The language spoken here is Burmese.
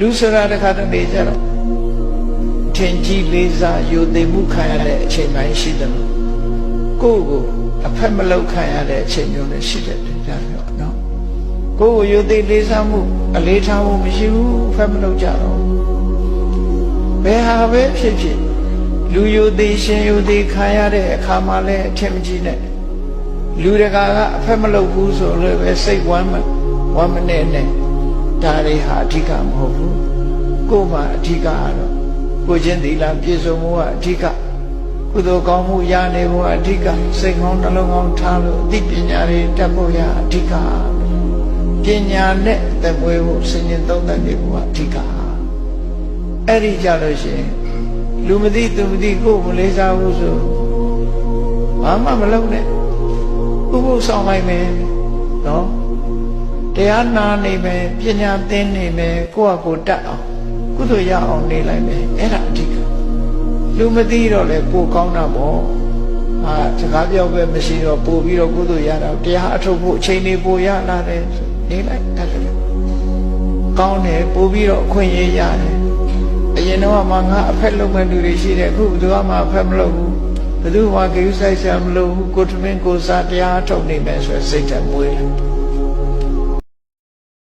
လူဆိုတာတခါတလေကြတော့ထင်ကြီးလေးစားယိုသိမှုခံရတဲ့အချိန်ပိုင်းရှိတယ်လို့ကိုယ့်ကိုအဖက်မလောက်ခံရတဲ့အချိန်မျိုးလည်းရှိတယ်ကြပြောနော်ကိုယ့်ကိုယိုသိလေးစားမှုအလေးထားမှုမရှိဘူးအဖက်မလောက်ကြတော့ဘယ်ဟာပဲဖြစ်ဖြစ်လူယိုသိရှင်ယိုသိခံရတဲ့အခါမှလည်းအထင်မကြီးနဲ့လူတကာကအဖက်မလောက်ဘူးဆိုလို့ပဲစိတ်ဝမ်းမနဲ့နဲ့ဒါတွေဟာအဓိကမဟုတ်ဘူးကိုယ်မှာအဓိကကတော့ကိုချင်းသီလပြည့်စုံမှုကအဓိကကုသိုလ်ကောင်းမှုရနေဖို့အဓိကစိတ်ကောင်းနှလုံးကောင်းထားလို့အသိပညာတွေတတ်ဖို့ရအဓိကပညာနဲ့သက်မွေးဖို့စဉ်းကျင်သုံးသပ်နေဖို့အဓိကအဲ့ဒီကြလို့ရှိရင်လူမသိသူမသိကိုယ်မလေးစားဘူးဆိုဘာမှမလုပ်နဲ့ဥပုသ်ဆောင်လိုက်မယ်နော်တရားနာနေမယ်ပညာသင်နေမယ်ကိုယ့်အကိုတတ်အောင်ကုသိုလ်ရအောင်နေလိုက်မယ်အဲ့ဒါအဓိကလူမသိတော့လေကိုကောင်းတာပေါ့ဟာစကားပြောပဲမရှိတော့ပို့ပြီးတော့ကုသိုလ်ရတာတရားအထုတ်ဖို့အချိန်လေးပို့ရလာတယ်ဆိုနေလိုက်အဲ့ဒါကောင်းတယ်ပို့ပြီးတော့အခွင့်အရေးရတယ်အရင်တော့မှငါအဖက်လုံးမဲ့လူတွေရှိတယ်အခုဘယ်သူမှအဖက်မလုပ်ဘူးဘယ်သူမှဂရုစိုက်စရာမလိုဘူးကိုထမင်းကိုစားတရားအထုတ်နေမယ်ဆိုစိတ်ဓာတ်မွေးတယ်